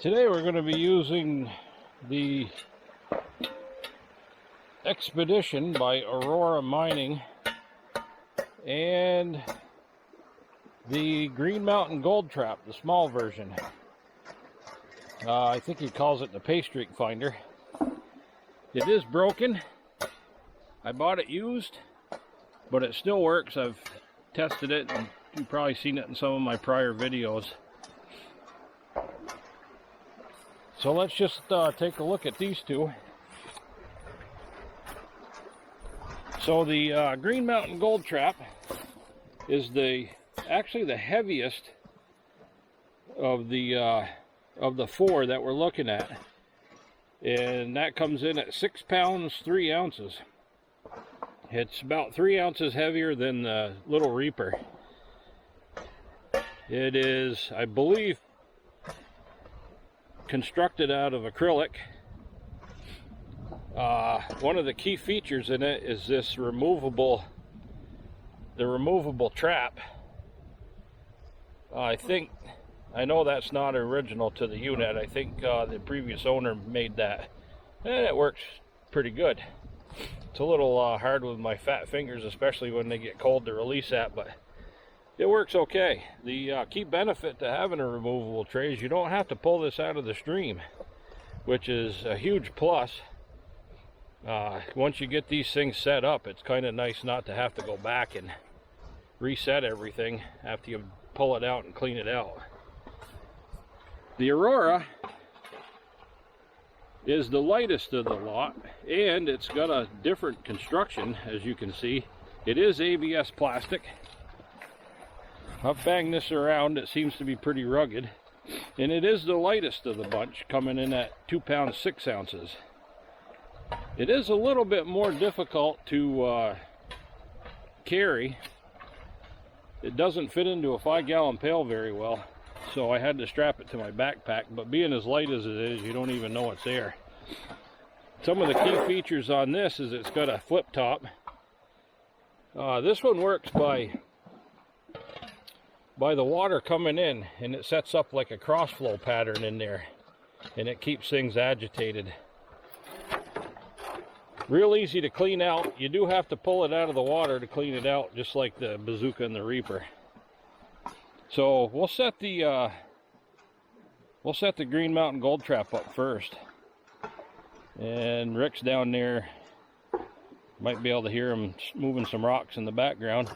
Today we're going to be using the Expedition by Aurora Mining and the Green Mountain Gold Trap, the small version. I think he calls it the pay streak finder. It is broken. I bought it used, but it still works. I've tested it, and you've probably seen it in some of my prior videos. So let's just take a look at these two. So the Green Mountain Gold Trap is actually the heaviest of the four that we're looking at, and that comes in at 6 pounds 3 ounces. It's about 3 ounces heavier than the Little Reaper. It is, I believe, constructed out of acrylic. One of the key features in it is this removable trap. I know that's not original to the unit. I think the previous owner made that, and it works pretty good. It's a little hard with my fat fingers, especially when they get cold to release that, but it works okay. The key benefit to having a removable tray is you don't have to pull this out of the stream, which is a huge plus. Once you get these things set up, it's kind of nice not to have to go back and reset everything after you pull it out and clean it out. The Aurora is the lightest of the lot, and it's got a different construction, as you can see. It is ABS plastic. I've banged this around. It seems to be pretty rugged, and it is the lightest of the bunch, coming in at 2 pounds 6 ounces. It is a little bit more difficult to carry. It doesn't fit into a 5-gallon pail very well, so I had to strap it to my backpack, but being as light as it is, you don't even know it's there. Some of the key features on this is it's got a flip top. This one works by the water coming in, and it sets up like a cross flow pattern in there, and it keeps things agitated. Real easy to clean out. You do have to pull it out of the water to clean it out, just like the Bazooka and the Reaper. So we'll set the Green Mountain Gold Trap up first, and Rick's down there. Might be able to hear him moving some rocks in the background.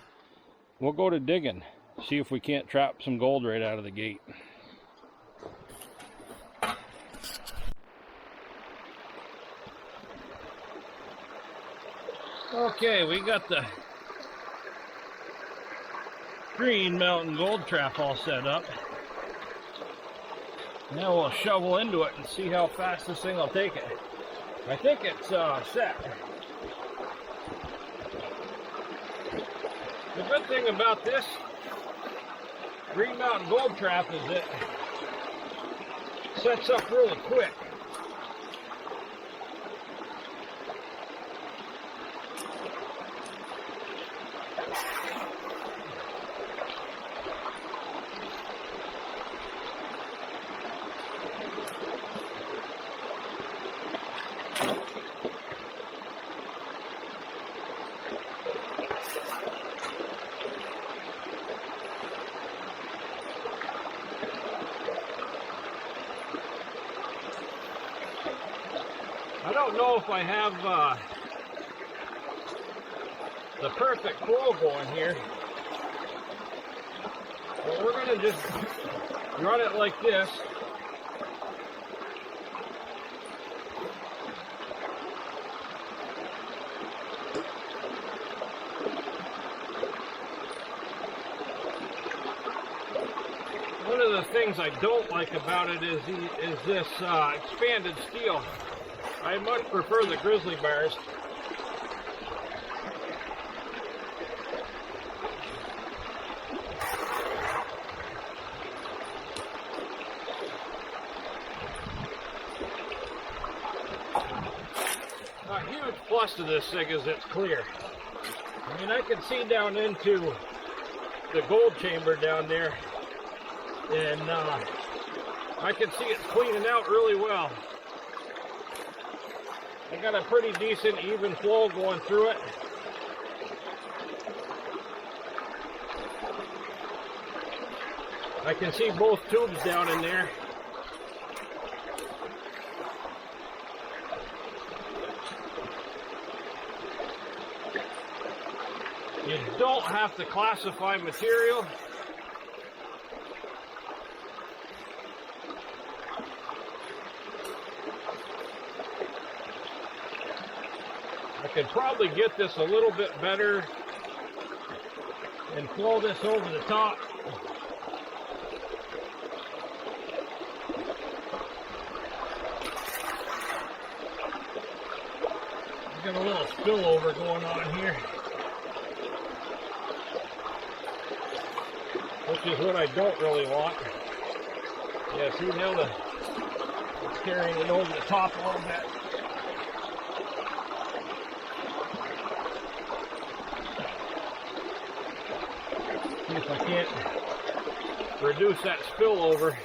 We'll go to digging, see if we can't trap some gold right out of the gate. Okay, we got the Green Mountain Gold Trap all set up. Now we'll shovel into it and see how fast this thing will take it. I think it's set. The good thing about this Green Mountain Gold Trap is it sets up really quick. I don't know if I have the perfect flow going here. But we're going to just run it like this. One of the things I don't like about it is this expanded steel. I much prefer the grizzly bars. A huge plus to this thing is it's clear. I mean, I can see down into the gold chamber down there, and I can see it's cleaning out really well. I got a pretty decent even flow going through it. I can see both tubes down in there. You don't have to classify material. I could probably get this a little bit better and flow this over the top. Got a little spillover going on here, which is what I don't really want. Yeah, see now it's carrying it over the top a little bit. See if I can't reduce that spillover.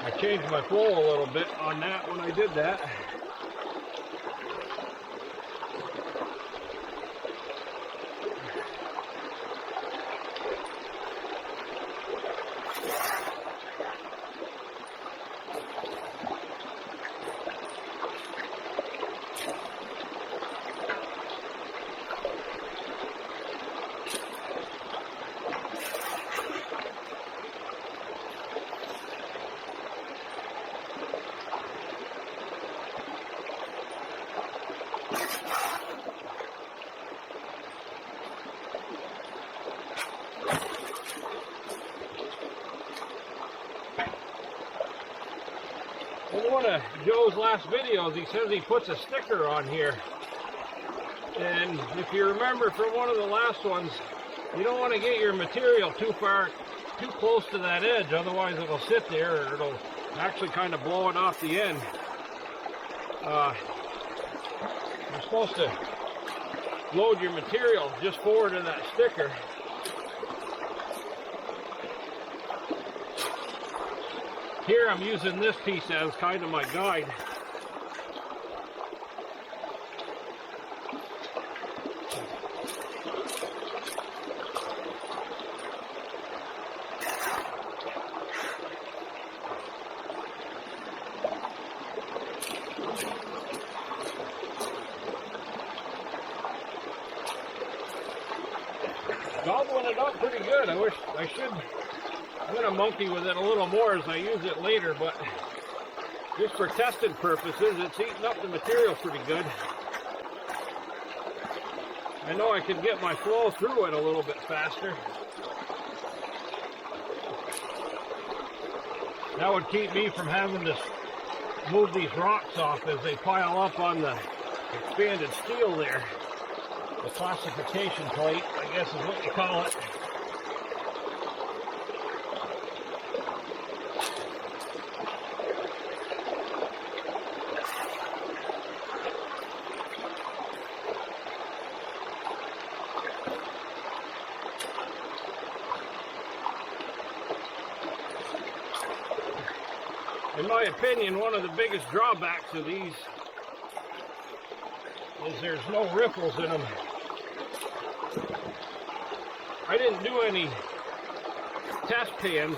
I changed my flow a little bit on that when I did that. In one of Joe's last videos, he says he puts a sticker on here. And if you remember from one of the last ones, you don't want to get your material too close to that edge, otherwise it'll sit there or it'll actually kind of blow it off the end. You're supposed to load your material just forward of that sticker. Here I'm using this piece as kind of my guide. Gobbling it up pretty good. I'm going to monkey with it a little more as I use it later, but just for testing purposes, it's eating up the material pretty good. I know I can get my flow through it a little bit faster. That would keep me from having to move these rocks off as they pile up on the expanded steel there. The classification plate, I guess is what you call it. In my my opinion, one of the biggest drawbacks of these is there's no ripples in them. I didn't do any test pans,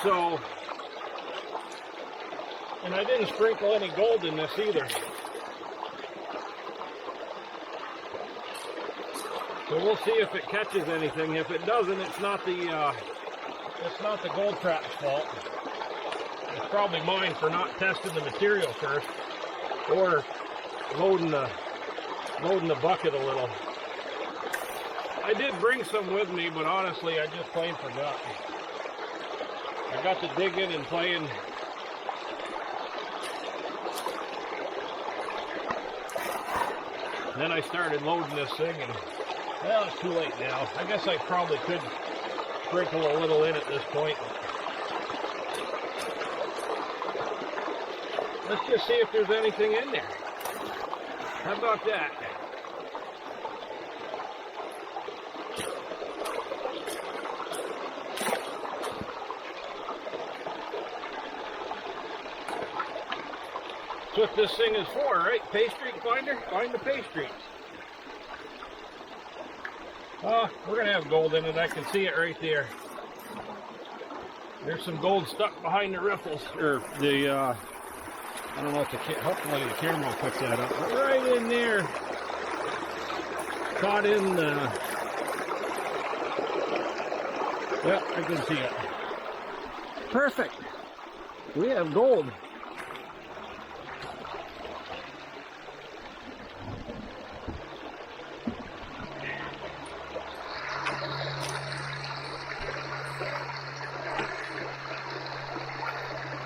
so, and I didn't sprinkle any gold in this either. So we'll see if it catches anything. If it doesn't, it's not the gold trap's fault. It's probably mine for not testing the material first, or loading the bucket a little. I did bring some with me, but honestly, I just plain forgot. I got to digging and playing. Then I started loading this thing, and well, it's too late now. I guess I probably could sprinkle a little in at this point. Let's just see if there's anything in there. How about that? That's what this thing is for, right? Pay streak finder? Find the pay streaks. We're going to have gold in it. I can see it right there. There's some gold stuck behind the ripples. Or the, I don't know if hopefully the camera will pick that up. But right in there. Caught in the... Yep, I can see it. Perfect. We have gold.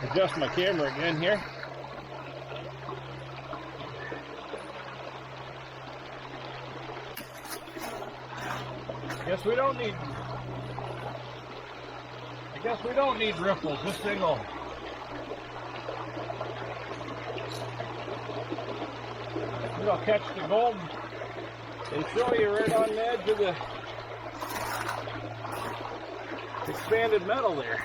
Adjust my camera again here. I guess we don't need ripples. This thing will it'll catch the gold and show you right on the edge of the expanded metal there.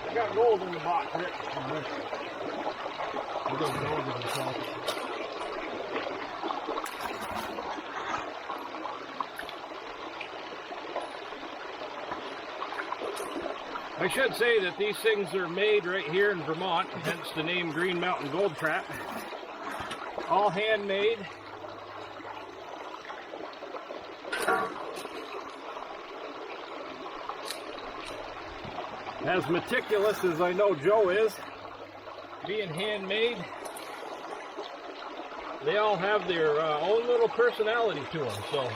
I got gold in the box here. I got gold in the box. I should say that these things are made right here in Vermont, hence the name Green Mountain Gold Trap. All handmade. As meticulous as I know Joe is, being handmade, they all have their own little personality to them. So,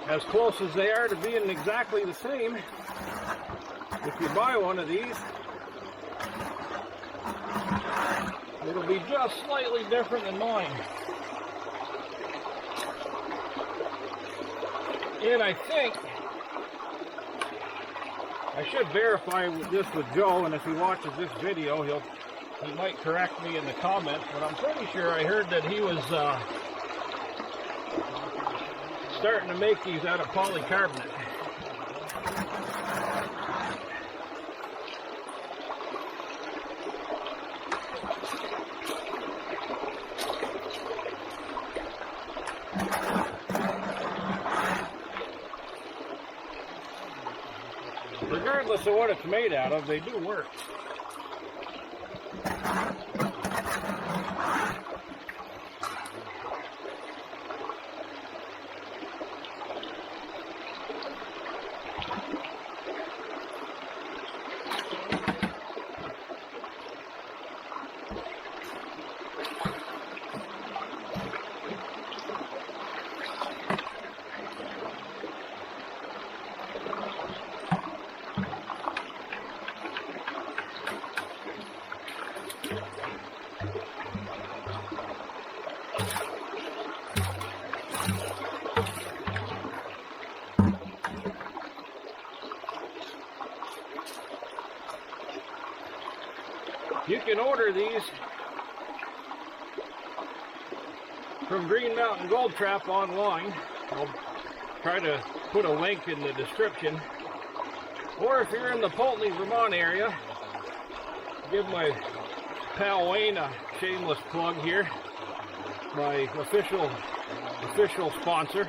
as close as they are to being exactly the same, if you buy one of these, it'll be just slightly different than mine. And I think I should verify this with Joe, and if he watches this video, he might correct me in the comments, but I'm pretty sure I heard that he was starting to make these out of polycarbonate. Regardless of what it's made out of, they do work. You can order these from Green Mountain Gold Trap online. I'll try to put a link in the description. Or if you're in the Poultney, Vermont area, give my pal Wayne a shameless plug here. My official sponsor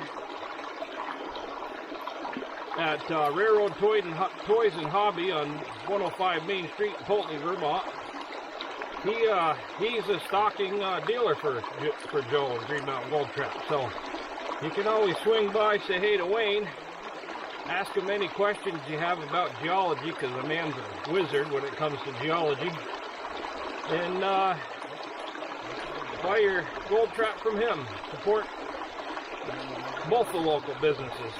at Railroad Toys and Hobby on 105 Main Street in Poultney, Vermont. He's a stocking dealer for Joe and Green Mountain Gold Trap. So you can always swing by, say hey to Wayne, ask him any questions you have about geology, because the man's a wizard when it comes to geology. And buy your gold trap from him. Support both the local businesses.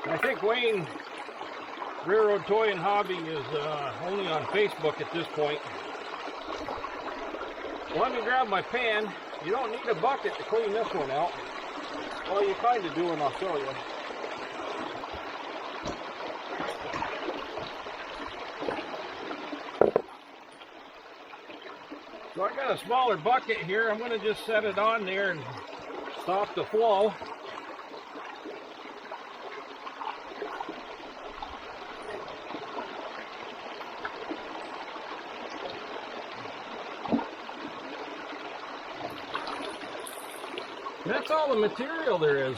I think Wayne Railroad Toy and Hobby is only on Facebook at this point. Well, let me grab my pan. You don't need a bucket to clean this one out. Well, you kind of do, and I'll show you. So I got a smaller bucket here. I'm going to just set it on there and stop the flow. That's all the material there is.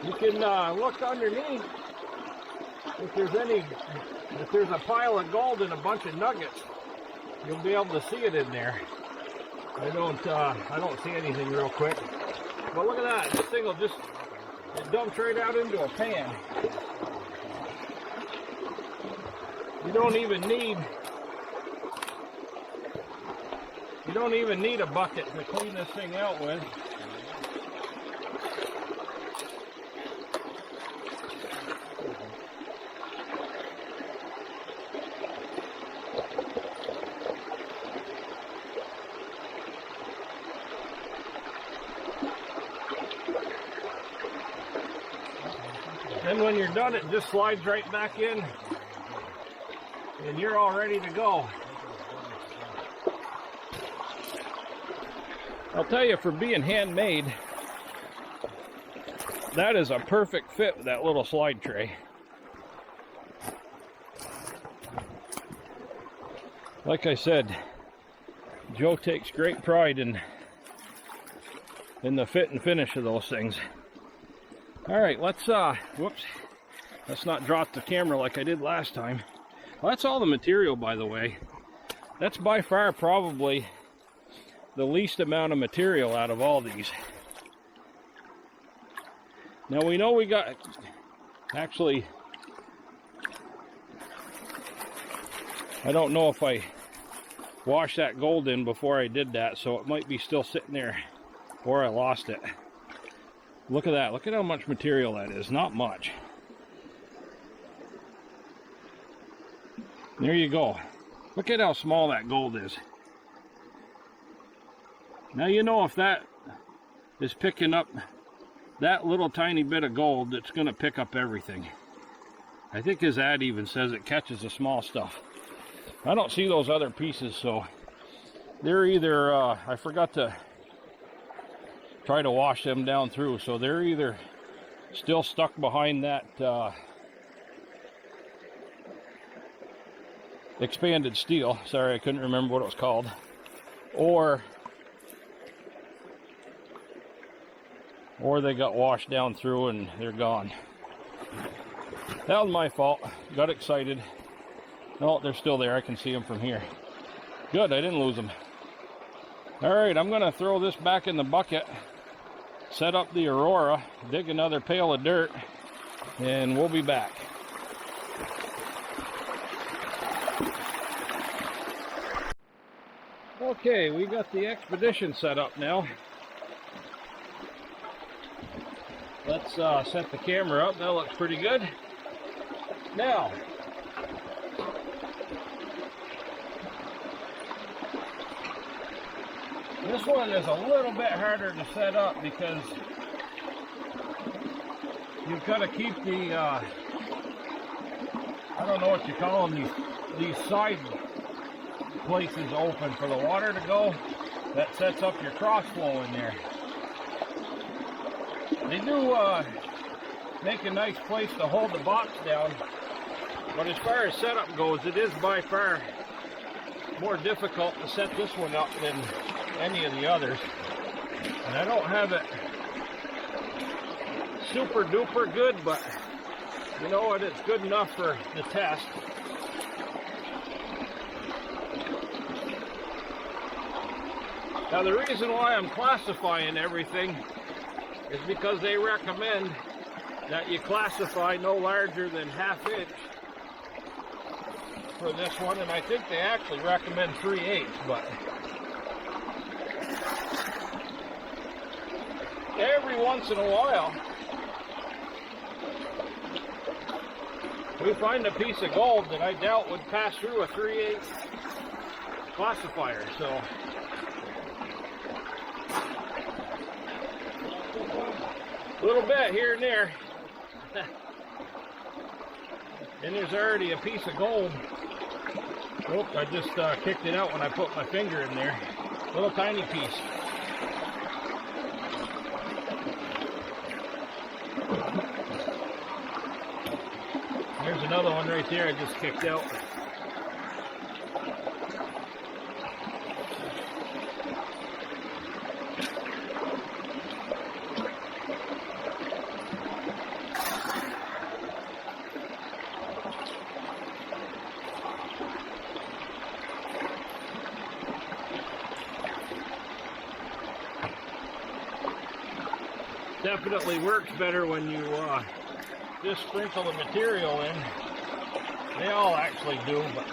You can look underneath if there's a pile of gold and a bunch of nuggets. You'll be able to see it in there. I don't see anything real quick. But look at that. This thing will just, it dumps right out into a pan. You don't even need a bucket to clean this thing out with. Then when you're done, it just slides right back in and you're all ready to go. I'll tell you, for being handmade, that is a perfect fit with that little slide tray. Like I said, Joe takes great pride in the fit and finish of those things. All right, let's not drop the camera like I did last time. Well, that's all the material, by the way. That's by far probably the least amount of material out of all these. Now we know we got, actually, I don't know if I washed that gold in before I did that, so it might be still sitting there, or I lost it. Look at that. Look at how much material that is. Not much. There you go. Look at how small that gold is. Now you know if that is picking up that little tiny bit of gold, it's going to pick up everything. I think his ad even says it catches the small stuff. I don't see those other pieces, so they're either, I forgot to try to wash them down through, so they're either still stuck behind that expanded steel. Sorry, I couldn't remember what it was called. Or they got washed down through and they're gone. That was my fault. Got excited. No, they're still there. I can see them from here. Good, I didn't lose them. All right, I'm gonna throw this back in the bucket, set up the Aurora, dig another pail of dirt, and we'll be back. Okay, we got the Expedition set up now. Let's set the camera up. That looks pretty good. Now, this one is a little bit harder to set up because you've got to keep the, I don't know what you call them, these these side places open for the water to go. That sets up your cross flow in there. They do make a nice place to hold the box down, but as far as setup goes, it is by far more difficult to set this one up than any of the others. And I don't have it super duper good, but you know what, it's good enough for the test. Now the reason why I'm classifying everything is because they recommend that you classify no larger than 1/2 inch for this one, and I think they actually recommend 3/8, but every once in a while we find a piece of gold that I doubt would pass through a 3/8 classifier. So a little bit here and there. And there's already a piece of gold. Oh, I just kicked it out when I put my finger in there. Little tiny piece. There's another one right there I just kicked out. Definitely works better when you just sprinkle the material in. They all actually do, but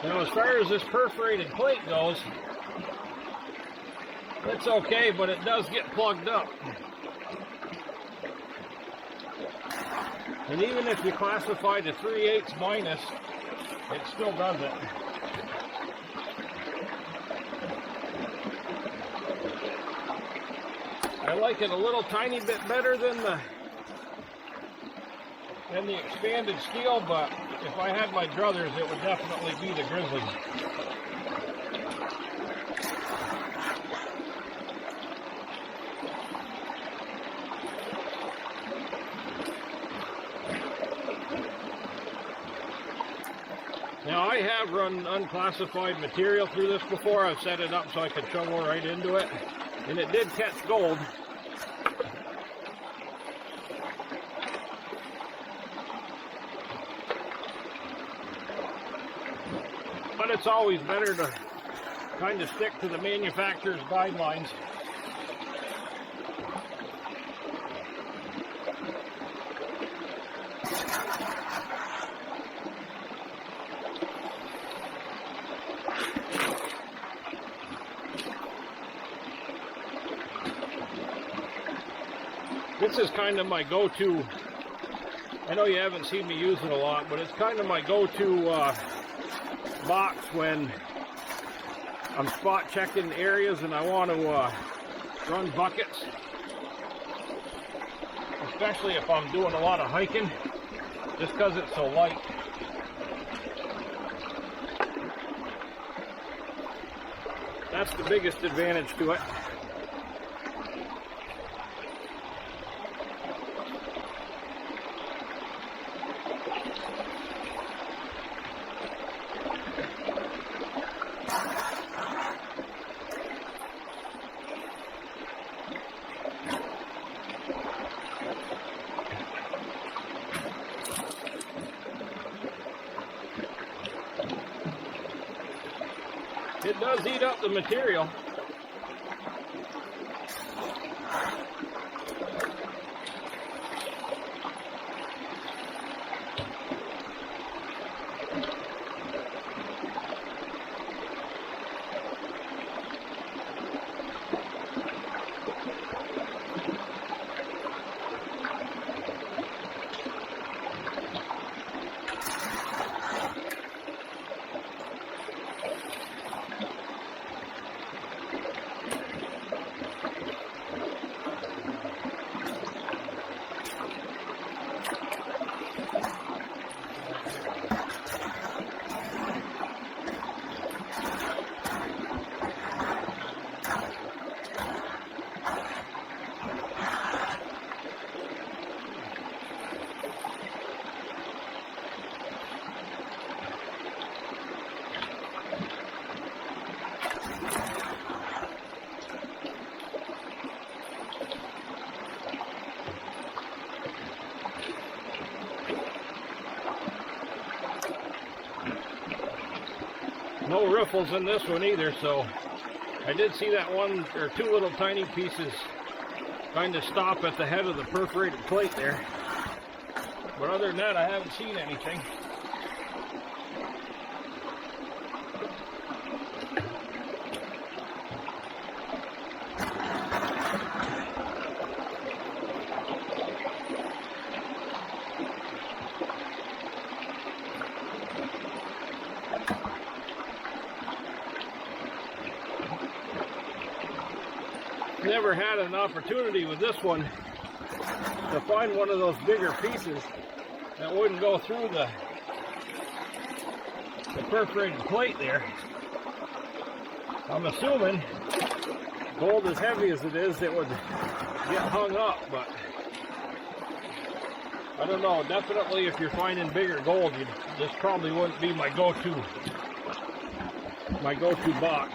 now, as far as this perforated plate goes, it's okay, but it does get plugged up. And even if you classify the 3/8 minus, it still does it. I like it a little tiny bit better than the expanded steel, but if I had my druthers, it would definitely be the Grizzly. Now I have run unclassified material through this before. I've set it up so I could shovel right into it, and it did catch gold. But it's always better to kind of stick to the manufacturer's guidelines. This is kind of my go-to. I know you haven't seen me use it a lot, but it's kind of my go-to box when I'm spot checking areas and I want to run buckets, especially if I'm doing a lot of hiking, just because it's so light. That's the biggest advantage to it. It does eat up the material. No riffles in this one either, so I did see that one or two little tiny pieces kind of stop at the head of the perforated plate there. But other than that, I haven't seen anything. Never had an opportunity with this one to find one of those bigger pieces that wouldn't go through the perforated plate there. I'm assuming gold as heavy as it is, it would get hung up, but I don't know. Definitely if you're finding bigger gold, this probably wouldn't be my go-to box.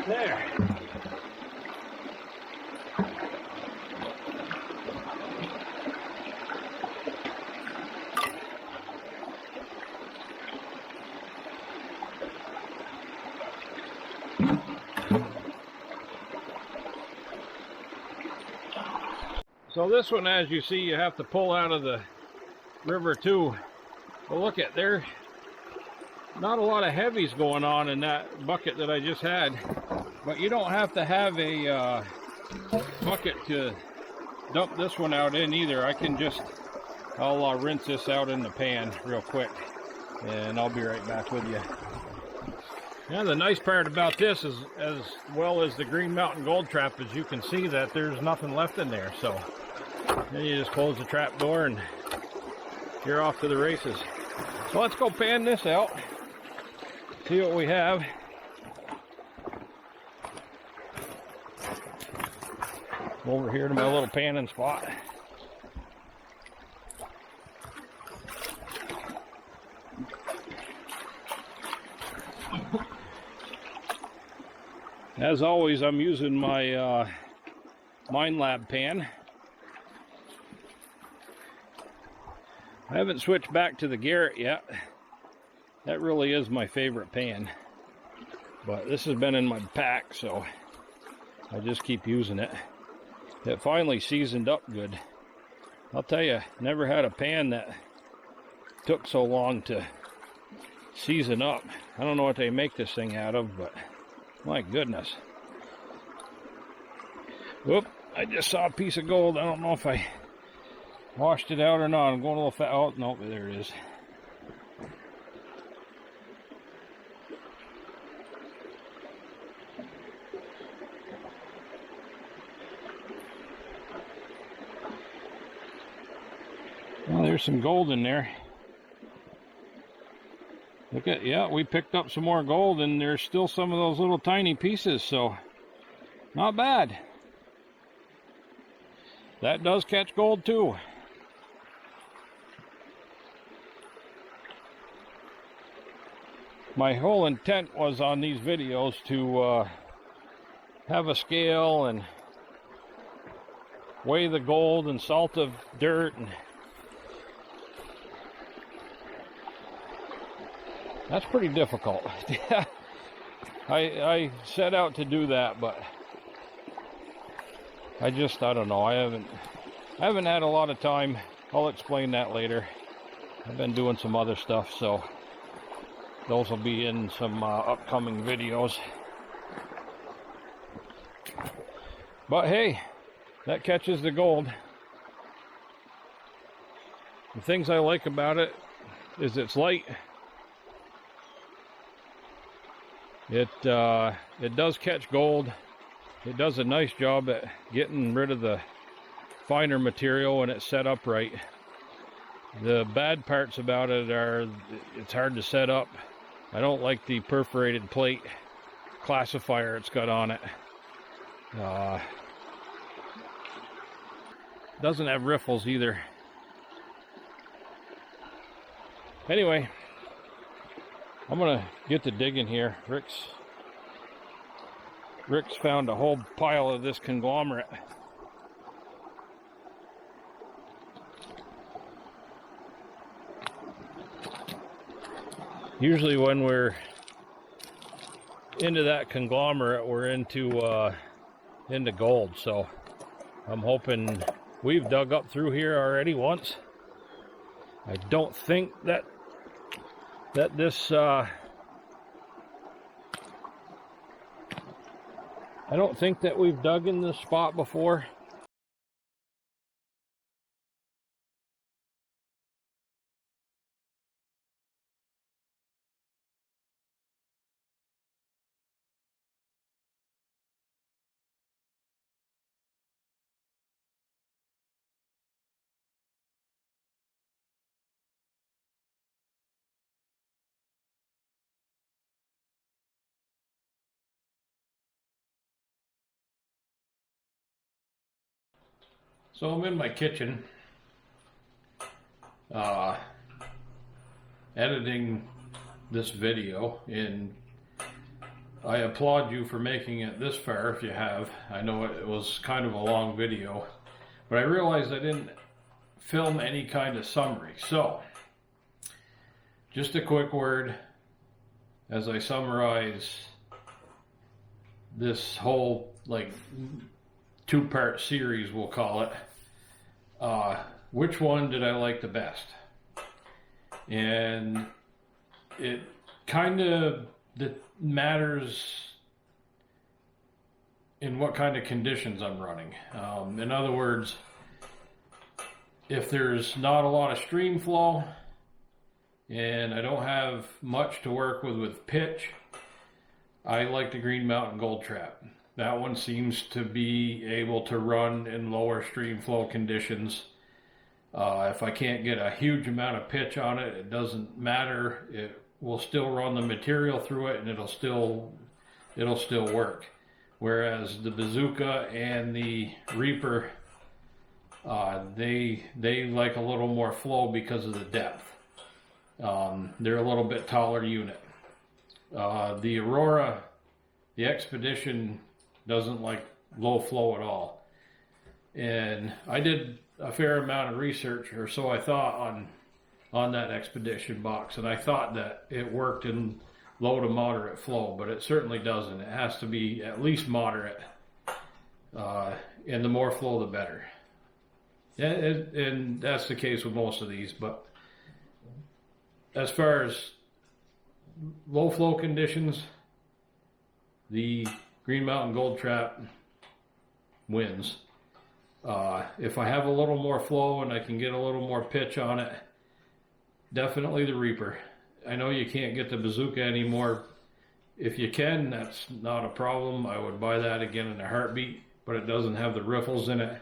There. So this one, as you see, you have to pull out of the river too. But look at there. Not a lot of heavies going on in that bucket that I just had, but you don't have to have a bucket to dump this one out in either. I can just, I'll rinse this out in the pan real quick and I'll be right back with you. Now the nice part about this is, as well as the Green Mountain Gold Trap, is you can see that there's nothing left in there. So then you just close the trap door and you're off to the races. So let's go pan this out. See what we have. Over here to my little panning spot. As always, I'm using my Mine Lab pan. I haven't switched back to the Garrett yet. That really is my favorite pan, but this has been in my pack, so I just keep using it. It finally seasoned up good. I'll tell you, never had a pan that took so long to season up. I don't know what they make this thing out of, but my goodness. Whoop, I just saw a piece of gold. I don't know if I washed it out or not. I'm going a little fast. Oh, no, there it is. there's some gold in there. Look at, yeah, we picked up some more gold, and there's still some of those little tiny pieces, so not bad. That does catch gold too. My whole intent was on these videos to have a scale and weigh the gold and salt of dirt, and that's pretty difficult. I set out to do that, but I don't know. I haven't had a lot of time. I'll explain that later. I've been doing some other stuff, so those will be in some upcoming videos. But hey, that catches the gold. The things I like about it is it's light. It does catch gold. It does a nice job at getting rid of the finer material when it's set up right. The bad parts about it are it's hard to set up. I don't like the perforated plate classifier it's got on it. Doesn't have riffles either. Anyway, I'm gonna get to digging here. Rick's found a whole pile of this conglomerate. Usually when we're into that conglomerate, we're into gold, so I'm hoping we've dug up through here already once. I don't think that this I don't think that we've dug in this spot before. So I'm in my kitchen, editing this video, and I applaud you for making it this far if you have. I know it was kind of a long video, but I realized I didn't film any kind of summary. So, just a quick word as I summarize this whole, like, two-part series, we'll call it. Which one did I like the best? And it kind of matters in what kind of conditions I'm running. In other words, if there's not a lot of stream flow and I don't have much to work with pitch, I like the Green Mountain Gold Trap. That one seems to be able to run in lower stream flow conditions. If I can't get a huge amount of pitch on it, it doesn't matter. It will still run the material through it, and it'll still work. Whereas the Bazooka and the Reaper, they like a little more flow because of the depth. They're a little bit taller unit. The Aurora, the Expedition, doesn't like low flow at all. And I did a fair amount of research, or so I thought, on that Expedition box, and I thought that it worked in low to moderate flow, but it certainly doesn't. It has to be at least moderate, and the more flow the better. And that's the case with most of these, but as far as low flow conditions, the Green Mountain Gold Trap wins. If I have a little more flow and I can get a little more pitch on it, definitely the Reaper. I know you can't get the Bazooka anymore. If you can, that's not a problem. I would buy that again in a heartbeat, but it doesn't have the riffles in it.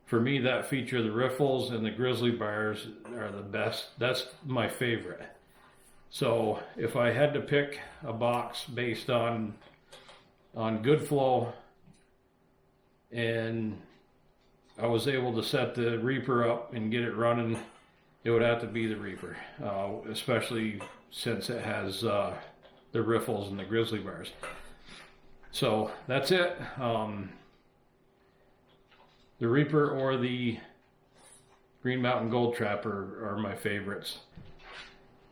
For me, that feature, the riffles and the grizzly bars, are the best. That's my favorite. So if I had to pick a box based on good flow, and I was able to set the Reaper up and get it running, it would have to be the Reaper, especially since it has the riffles and the grizzly bars. So that's it. The Reaper or the Green Mountain Gold Trapper are my favorites.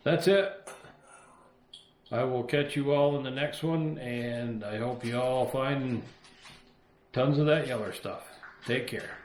That's it. I will catch you all in the next one, and I hope you all find tons of that yeller stuff. Take care.